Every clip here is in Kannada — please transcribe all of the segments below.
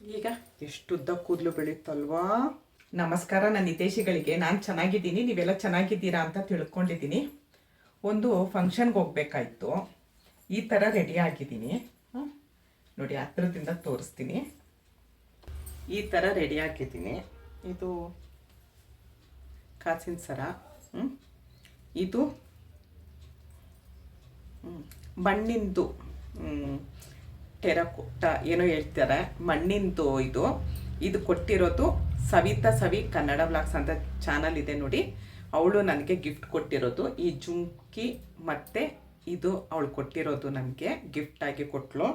ಈಗ ಎಷ್ಟು ಉದ್ದ ಕೂದಲು ಬೆಳೀತಲ್ವಾ. ನಮಸ್ಕಾರ ನನ್ನ ಹಿತೈಷಿಗಳಿಗೆ. ನಾನು ಚೆನ್ನಾಗಿದ್ದೀನಿ, ನೀವೆಲ್ಲ ಚೆನ್ನಾಗಿದ್ದೀರಾ ಅಂತ ತಿಳ್ಕೊಂಡಿದ್ದೀನಿ. ಒಂದು ಫಂಕ್ಷನ್ಗೆ ಹೋಗ್ಬೇಕಾಯ್ತು. ಈ ಥರ ರೆಡಿ ಆಗಿದ್ದೀನಿ. ನೋಡಿ, ಹತ್ರದಿಂದ ತೋರಿಸ್ತೀನಿ. ಈ ಥರ ರೆಡಿ ಆಗಿದ್ದೀನಿ. ಇದು ಕಾಸಿನ ಸರ, ಇದು ಮಣ್ಣಿಂದು ಟೆರಕೋಟ ಏನೋ ಹೇಳ್ತಾರೆ, ಮಣ್ಣಿಂದು. ಇದು ಕೊಟ್ಟಿರೋದು ಸವಿ ಕನ್ನಡ ವ್ಲಾಗ್ಸ್ ಅಂತ ಚಾನಲ್ ಇದೆ ನೋಡಿ. ಅವಳು ನನಗೆ ಗಿಫ್ಟ್ ಕೊಟ್ಟಿರೋದು ಈ ಜುಮ್ಕಿ, ಮತ್ತು ಇದು ಅವಳು ಕೊಟ್ಟಿರೋದು ನನಗೆ ಗಿಫ್ಟಾಗಿ ಕೊಟ್ಟಳು.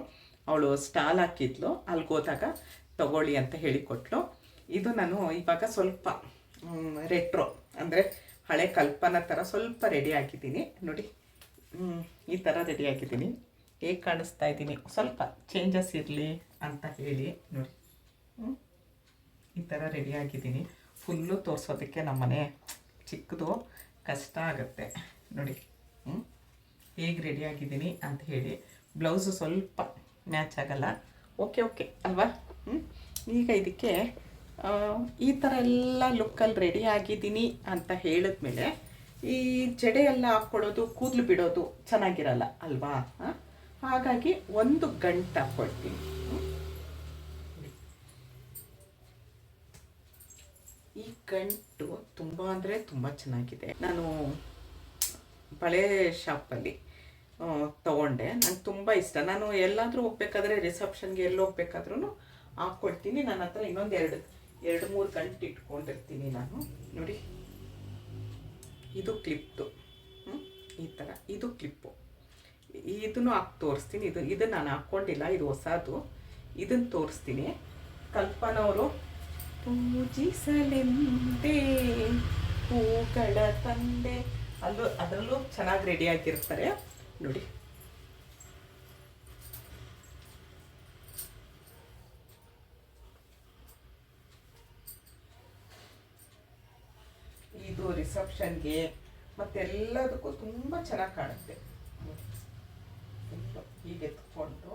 ಅವಳು ಸ್ಟಾಲ್ ಹಾಕಿದ್ಲು, ಅಲ್ಲಿಗೋದಾಗ ತಗೊಳ್ಳಿ ಅಂತ ಹೇಳಿಕೊಟ್ಲು. ಇದು ನಾನು ಇವಾಗ ಸ್ವಲ್ಪ ರೆಟ್ರೋ ಅಂದರೆ ಹಳೆ ಕಲ್ಪನಾ ಥರ ಸ್ವಲ್ಪ ರೆಡಿ ಆಗಿದ್ದೀನಿ ನೋಡಿ. ಈ ಥರ ರೆಡಿ ಆಗಿದ್ದೀನಿ. ಹೇಗೆ ಕಾಣಿಸ್ತಾ ಇದ್ದೀನಿ, ಸ್ವಲ್ಪ ಚೇಂಜಸ್ ಇರಲಿ ಅಂತ ಹೇಳಿ ನೋಡಿ. ಈ ಥರ ರೆಡಿ ಆಗಿದ್ದೀನಿ. ಫುಲ್ಲು ತೋರಿಸೋದಕ್ಕೆ ನಮ್ಮನೆ ಚಿಕ್ಕದು, ಕಷ್ಟ ಆಗುತ್ತೆ ನೋಡಿ. ಹೇಗೆ ರೆಡಿ ಆಗಿದ್ದೀನಿ ಅಂತ ಹೇಳಿ. ಬ್ಲೌಸು ಸ್ವಲ್ಪ ಮ್ಯಾಚ್ ಆಗಲ್ಲ, ಓಕೆ ಅಲ್ವಾ. ಈಗ ಇದಕ್ಕೆ ಈ ಥರ ಎಲ್ಲ ಲುಕ್ಕಲ್ಲಿ ರೆಡಿ ಆಗಿದ್ದೀನಿ ಅಂತ ಹೇಳಿದ್ಮೇಲೆ ಈ ಜಡೆ ಎಲ್ಲ ಹಾಕ್ಕೊಳ್ಳೋದು, ಕೂದಲು ಬಿಡೋದು ಚೆನ್ನಾಗಿರಲ್ಲ ಅಲ್ವಾ. ಹಾಗಾಗಿ ಒಂದು ಗಂಟು ಹಾಕ್ಕೊಳ್ತೀನಿ. ಈ ಗಂಟು ತುಂಬ ಅಂದರೆ ತುಂಬ ಚೆನ್ನಾಗಿದೆ. ನಾನು ಬಳೆ ಶಾಪಲ್ಲಿ ತೊಗೊಂಡೆ, ನಂಗೆ ತುಂಬ ಇಷ್ಟ. ನಾನು ಎಲ್ಲಾದರೂ ಹೋಗ್ಬೇಕಾದ್ರೆ, ರಿಸೆಪ್ಷನ್ಗೆ ಎಲ್ಲಿ ಹೋಗ್ಬೇಕಾದ್ರೂ ಹಾಕ್ಕೊಳ್ತೀನಿ. ನನ್ನ ಹತ್ರ ಇನ್ನೊಂದು ಎರಡು ಮೂರು ಗಂಟು ಇಟ್ಕೊಂಡಿರ್ತೀನಿ ನಾನು ನೋಡಿ. ಇದು ಕ್ಲಿಪ್ದು, ಈ ಥರ ಇದು ಕ್ಲಿಪ್ಪು. ಇದನ್ನು ಹಾಕಿ ತೋರಿಸ್ತೀನಿ. ಇದು ನಾನು ಹಾಕ್ಕೊಂಡಿಲ್ಲ, ಇದು ಹೊಸದು. ಇದನ್ನು ತೋರಿಸ್ತೀನಿ. ಕಲ್ಪನವರು ಪೂಜಿಸಲೆಂದೇ ಹೂಗಳ ತಂದೆ, ಅದರಲ್ಲೂ ಚೆನ್ನಾಗಿ ರೆಡಿ ಆಗಿರ್ತಾರೆ ನೋಡಿ. ಇದು ರಿಸೆಪ್ಷನ್ಗೆ ಮತ್ತೆಲ್ಲದಕ್ಕೂ ತುಂಬ ಚೆನ್ನಾಗಿ ಕಾಣುತ್ತೆ. ಹೀಗೆ ಎತ್ಕೊಂಡು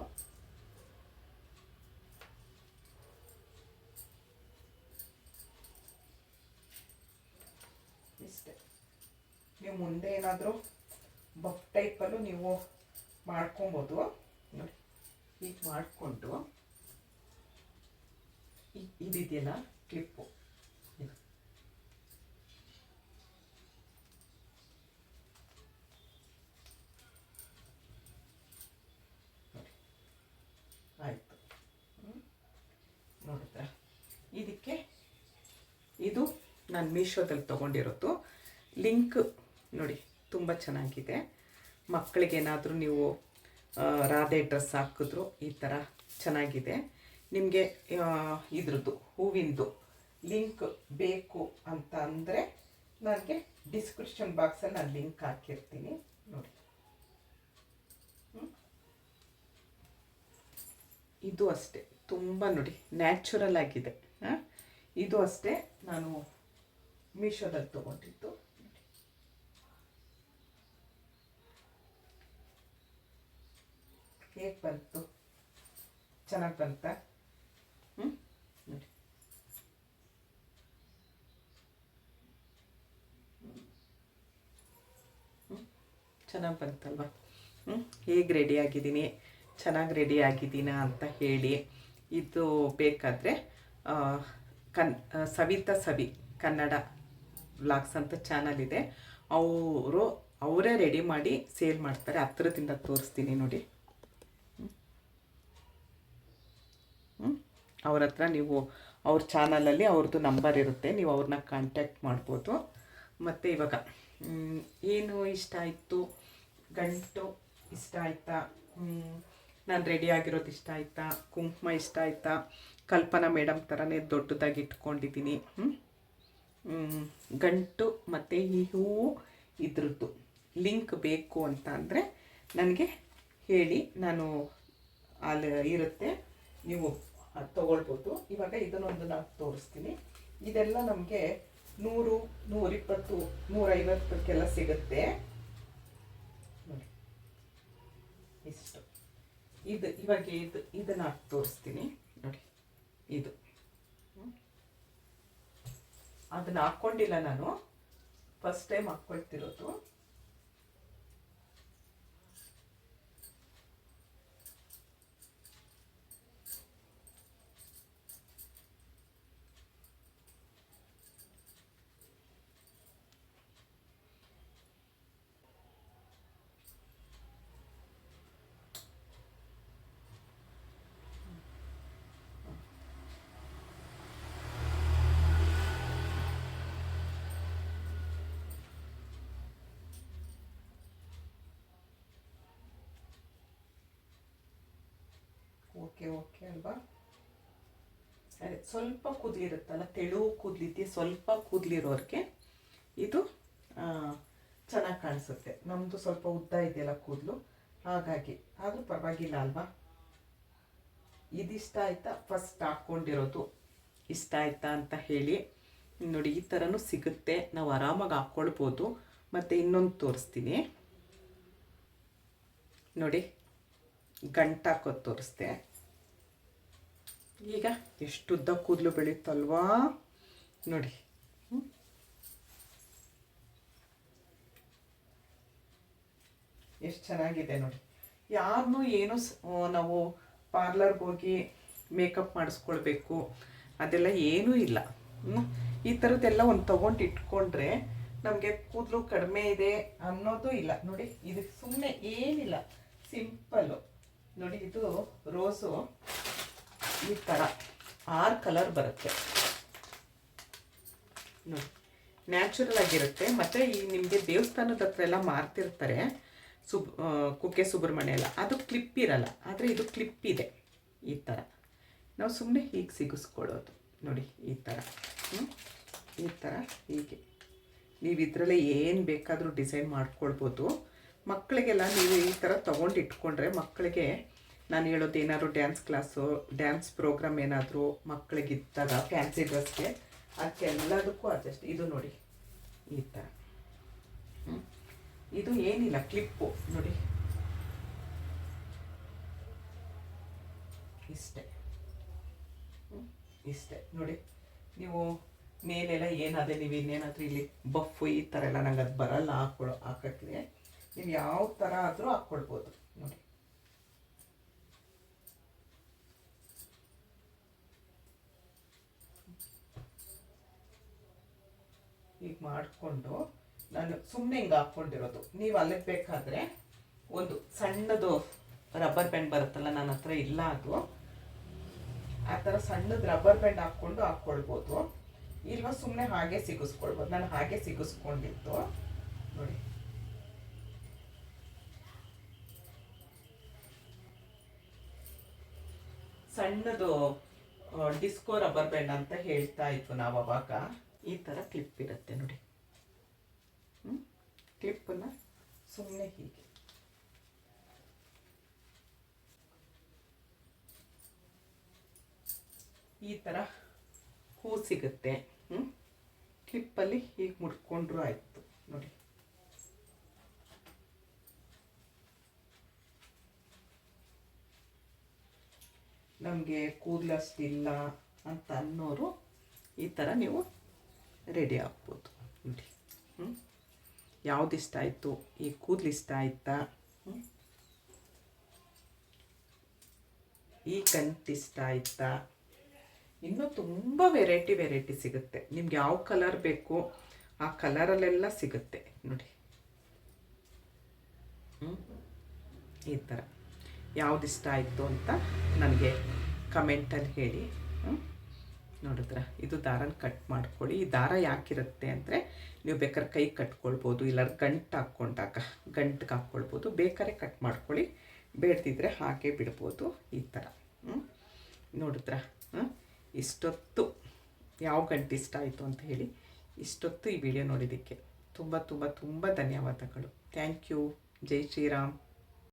ಇಷ್ಟೇ. ನೀವು ಮುಂದೆ ಏನಾದರೂ ಬಫ್ ಟೈಪಲ್ಲೂ ನೀವು ಮಾಡ್ಕೊಬೋದು ನೋಡಿ. ಈಗ ಮಾಡಿಕೊಂಡು ಇದಿದೆಯಲ್ಲ ಕ್ಲಿಪ್ಪು, ಇದು ಆಯಿತು. ನೋಡಿದ್ರೆ ಇದಕ್ಕೆ ಇದು ನಾನು ಮೀಶೋದಲ್ಲಿ ತೊಗೊಂಡಿರೋದು. ಲಿಂಕ್ ನೋಡಿ, ತುಂಬ ಚೆನ್ನಾಗಿದೆ. ಮಕ್ಕಳಿಗೇನಾದರೂ ನೀವು ರಾಧೆ ಡ್ರೆಸ್ ಹಾಕಿದ್ರು ಈ ಥರ ಚೆನ್ನಾಗಿದೆ. ನಿಮಗೆ ಇದ್ರದ್ದು ಹೂವಿಂದು ಲಿಂಕ್ ಬೇಕು ಅಂತ ಅಂದರೆ ನನಗೆ ಡಿಸ್ಕ್ರಿಪ್ಷನ್ ಬಾಕ್ಸಲ್ಲಿ ನಾನು ಲಿಂಕ್ ಹಾಕಿರ್ತೀನಿ ನೋಡಿ. ಇದು ಅಷ್ಟೇ, ತುಂಬ ನೋಡಿ ನ್ಯಾಚುರಲ್ ಆಗಿದೆ. ಇದು ಅಷ್ಟೇ ನಾನು ಮೀಶೋದಲ್ಲಿ ತೊಗೊಂಡಿದ್ದು. ಹೇಗೆ ಬಂತು, ಚೆನ್ನಾಗಿ ಬಂತ? ನೋಡಿ, ಚೆನ್ನಾಗಿ ಬಂತಲ್ವ. ಹೇಗೆ ರೆಡಿ ಆಗಿದ್ದೀನಿ, ಚೆನ್ನಾಗಿ ರೆಡಿ ಆಗಿದ್ದೀನ ಅಂತ ಹೇಳಿ. ಇದು ಬೇಕಾದರೆ ಸವಿ ಕನ್ನಡ ವ್ಲಾಗ್ಸ್ ಅಂತ ಚಾನಲ್ ಇದೆ, ಅವರೇ ರೆಡಿ ಮಾಡಿ ಸೇಲ್ ಮಾಡ್ತಾರೆ. ಹತ್ರದಿಂದ ತೋರಿಸ್ತೀನಿ ನೋಡಿ. ಅವ್ರ ಹತ್ರ ನೀವು ಅವ್ರ ಚಾನಲಲ್ಲಿ ಅವ್ರದ್ದು ನಂಬರ್ ಇರುತ್ತೆ, ನೀವು ಅವ್ರನ್ನ ಕಾಂಟ್ಯಾಕ್ಟ್ ಮಾಡ್ಬೋದು. ಮತ್ತು ಇವಾಗ ಏನು ಇಷ್ಟ ಆಯಿತು, ಗಂಟು ಇಷ್ಟ ಆಯಿತಾ, ನಾನು ರೆಡಿ ಆಗಿರೋದು ಇಷ್ಟ ಆಯಿತಾ, ಕುಂಕುಮ ಇಷ್ಟ ಆಯಿತಾ, ಕಲ್ಪನಾ ಮೇಡಮ್ ಥರನೇ ದೊಡ್ಡದಾಗಿ ಇಟ್ಕೊಂಡಿದ್ದೀನಿ. ಗಂಟು ಮತ್ತು ಈ ಹೂವು ಇದ್ರದ್ದು ಲಿಂಕ್ ಬೇಕು ಅಂತ ಅಂದರೆ ನನಗೆ ಹೇಳಿ, ನಾನು ಅಲ್ಲಿ ಇರುತ್ತೆ, ನೀವು ತೊಗೊಳ್ಬೋದು. ಇವಾಗ ಇದನ್ನೊಂದು ನಾನು ತೋರಿಸ್ತೀನಿ. ಇದೆಲ್ಲ ನಮಗೆ 100, 120, 150ಕ್ಕೆಲ್ಲ ಸಿಗುತ್ತೆ ನೋಡಿ. ಇಷ್ಟು ಇದು ಇವಾಗ ಇದನ್ನು ತೋರಿಸ್ತೀನಿ ನೋಡಿ. ಇದು ಅದನ್ನ ಹಾಕ್ಕೊಂಡಿಲ್ಲ ನಾನು, ಫಸ್ಟ್ ಟೈಮ್ ಹಾಕ್ಕೊಳ್ತಿರೋದು. ಓಕೆ ಓಕೆ ಅಲ್ವಾ? ಅದೇ ಸ್ವಲ್ಪ ಕೂದಲಿರುತ್ತಲ್ಲ, ತೆಳು ಕೂದಲಿದ್ದೆ, ಸ್ವಲ್ಪ ಕೂದಲಿರೋರಿಗೆ ಇದು ಚೆನ್ನಾಗಿ ಕಾಣಿಸುತ್ತೆ. ನಮ್ಮದು ಸ್ವಲ್ಪ ಉದ್ದ ಇದೆಯಲ್ಲ ಕೂದಲು, ಹಾಗಾಗಿ. ಆದರೂ ಪರವಾಗಿಲ್ಲ ಅಲ್ವಾ? ಇದಿಷ್ಟ ಆಯಿತಾ? ಫಸ್ಟ್ ಹಾಕ್ಕೊಂಡಿರೋದು ಇಷ್ಟ ಆಯಿತಾ ಅಂತ ಹೇಳಿ ನೋಡಿ. ಈ ಥರನೂ ಸಿಗುತ್ತೆ, ನಾವು ಆರಾಮಾಗಿ ಹಾಕ್ಕೊಳ್ಬೋದು. ಮತ್ತು ಇನ್ನೊಂದು ತೋರಿಸ್ತೀನಿ ನೋಡಿ, ಗಂಟು ಹಾಕೋದು ತೋರಿಸ್ದೆ. ಈಗ ಎಷ್ಟು ಉದ್ದ ಕೂದಲು ಬೆಳೆಯುತ್ತಲ್ವಾ ನೋಡಿ. ಎಷ್ಟು ಚೆನ್ನಾಗಿದೆ ನೋಡಿ. ಯಾರನ್ನೂ ಏನು ನಾವು ಪಾರ್ಲರ್ಗೆ ಹೋಗಿ ಮೇಕಪ್ ಮಾಡಿಸ್ಕೊಳ್ಬೇಕು ಅದೆಲ್ಲ ಏನೂ ಇಲ್ಲ. ಈ ಥರದ್ದೆಲ್ಲ ಒಂದು ತೊಗೊಂಡು ಇಟ್ಕೊಂಡ್ರೆ ನಮಗೆ ಕೂದಲು ಕಡಿಮೆ ಇದೆ ಅನ್ನೋದು ಇಲ್ಲ ನೋಡಿ. ಇದು ಸುಮ್ಮನೆ ಏನಿಲ್ಲ, ಸಿಂಪಲ್ಲು ನೋಡಿ. ಇದು ರೋಸು ಈ ಥರ 6 ಕಲರ್ ಬರುತ್ತೆ ನೋಡಿ, ನ್ಯಾಚುರಲ್ ಆಗಿರುತ್ತೆ. ಮತ್ತು ಈ ನಿಮಗೆ ದೇವಸ್ಥಾನದ ಹತ್ರ ಎಲ್ಲ ಮಾರ್ತಿರ್ತಾರೆ, ಕುಕ್ಕೆ ಸುಬ್ರಹ್ಮಣ್ಯ ಎಲ್ಲ, ಅದು ಕ್ಲಿಪ್ ಇರಲ್ಲ. ಆದರೆ ಇದು ಕ್ಲಿಪ್ ಇದೆ. ಈ ಥರ ನಾವು ಸುಮ್ಮನೆ ಹೀಗೆ ಸಿಗಿಸ್ಕೊಳ್ಳೋದು ನೋಡಿ, ಈ ಥರ ಈ ಥರ ಹೀಗೆ. ನೀವು ಇದರಲ್ಲೇ ಏನು ಬೇಕಾದರೂ ಡಿಸೈನ್ ಮಾಡ್ಕೊಳ್ಬೋದು. ಮಕ್ಕಳಿಗೆಲ್ಲ ನೀವು ಈ ಥರ ತೊಗೊಂಡು ಇಟ್ಕೊಂಡ್ರೆ ಮಕ್ಕಳಿಗೆ, ನಾನು ಹೇಳೋದು ಏನಾದ್ರು ಡ್ಯಾನ್ಸ್ ಕ್ಲಾಸು, ಡ್ಯಾನ್ಸ್ ಪ್ರೋಗ್ರಾಮ್ ಏನಾದರೂ ಮಕ್ಕಳಿಗಿದ್ದಾಗ ಫ್ಯಾನ್ಸಿ ಡ್ರೆಸ್ಗೆ ಅದಕ್ಕೆಲ್ಲದಕ್ಕೂ ಅಡ್ಜಸ್ಟ್. ಇದು ನೋಡಿ ಈ ಥರ, ಇದು ಏನಿಲ್ಲ, ಕ್ಲಿಪ್ಪು ನೋಡಿ, ಇಷ್ಟೇ ಇಷ್ಟೇ ನೋಡಿ. ನೀವು ಮೇಲೆಲ್ಲ ಏನಾದರೆ ನೀವು ಇನ್ನೇನಾದರೂ ಇಲ್ಲಿ ಬಫ್ಫು ಈ ಥರ ಎಲ್ಲ ನಂಗೆ ಅದು ಬರಲ್ಲ ಹಾಕೋಕ್ಕೆ. ನೀವು ಯಾವ ಥರ ಆದರೂ ಹಾಕ್ಕೊಳ್ಬೋದು ನೋಡಿ. ಈಗ ಮಾಡಿಕೊಂಡು ನಾನು ಸುಮ್ಮನೆ ಹಿಂಗೆ ಹಾಕ್ಕೊಂಡಿರೋದು. ನೀವು ಅಲ್ಲಿಗೆ ಬೇಕಾದರೆ ಒಂದು ಸಣ್ಣದು ರಬ್ಬರ್ ಬ್ಯಾಂಡ್ ಬರುತ್ತಲ್ಲ, ನನ್ನ ಹತ್ರ ಇಲ್ಲ ಅದು. ಆ ಥರ ಸಣ್ಣದು ರಬ್ಬರ್ ಬ್ಯಾಂಡ್ ಹಾಕ್ಕೊಳ್ಬೋದು. ಇಲ್ವಾ ಸುಮ್ಮನೆ ಹಾಗೆ ಸಿಗಿಸ್ಕೊಳ್ಬೋದು. ನಾನು ಹಾಗೆ ಸಿಗಿಸ್ಕೊಂಡಿದ್ದು ನೋಡಿ. ಸಣ್ಣದು ಡಿಸ್ಕೋ ರಬ್ಬರ್ ಬ್ಯಾಂಡ್ ಅಂತ ಹೇಳ್ತಾ ಇದ್ವು ನಾವು ಅವಾಗ. ಈ ಥರ ಕ್ಲಿಪ್ ಇರುತ್ತೆ ನೋಡಿ. ಕ್ಲಿಪ್ಪನ್ನು ಸುಮ್ಮನೆ ಹೀಗೆ ಈ ಥರ ಹೂ ಸಿಗುತ್ತೆ. ಕ್ಲಿಪ್ಪಲ್ಲಿ ಹೀಗೆ ಮುಡ್ಕೊಂಡ್ರೂ ಆಯಿತು ನೋಡಿ. ನಮಗೆ ಕೂದಲಷ್ಟಿಲ್ಲ ಅಂತ ಅನ್ನೋರು ಈ ಥರ ನೀವು ರೆಡಿ ಆಗ್ಬೋದು ನೋಡಿ. ಯಾವ್ದು ಇಷ್ಟ ಆಯಿತು? ಈ ಕೂದಲು ಇಷ್ಟ ಆಯಿತಾ? ಈ ಗಂಟು ಇಷ್ಟ ಆಯಿತಾ? ಇನ್ನೂ ತುಂಬ ವೆರೈಟಿ ಸಿಗುತ್ತೆ. ನಿಮ್ಗೆ ಯಾವ ಕಲರ್ ಬೇಕು ಆ ಕಲರಲ್ಲೆಲ್ಲ ಸಿಗುತ್ತೆ ನೋಡಿ. ಈ ಥರ ಯಾವ್ದು ಇಷ್ಟ ಆಯಿತು ಅಂತ ನನಗೆ ಕಮೆಂಟಲ್ಲಿ ಹೇಳಿ. ನೋಡಿದ್ರ, ಇದು ದಾರನ ಕಟ್ ಮಾಡ್ಕೊಳ್ಳಿ. ಈ ದಾರ ಯಾಕಿರುತ್ತೆ ಅಂದರೆ ನೀವು ಬೇಕಾದ್ರೆ ಕೈ ಕಟ್ಕೊಳ್ಬೋದು, ಇಲ್ಲ ಗಂಟು ಹಾಕ್ಕೊಂಡಾಗ ಗಂಟಿಗೆ ಹಾಕ್ಕೊಳ್ಬೋದು. ಬೇಕಾದ್ರೆ ಕಟ್ ಮಾಡ್ಕೊಳ್ಳಿ, ಬೇಡ್ದಿದ್ರೆ ಹಾಗೆ ಬಿಡ್ಬೋದು ಈ ಥರ. ನೋಡಿದ್ರ, ಇಷ್ಟೊತ್ತು ಯಾವ ಗಂಟು ಇಷ್ಟ ಆಯಿತು ಅಂತ ಹೇಳಿ ಇಷ್ಟೊತ್ತು ಈ ವಿಡಿಯೋ ನೋಡಿದ್ದಕ್ಕೆ ತುಂಬ ತುಂಬ ತುಂಬ ಧನ್ಯವಾದಗಳು. Thank you. ಜೈ ಶ್ರೀರಾಮ್.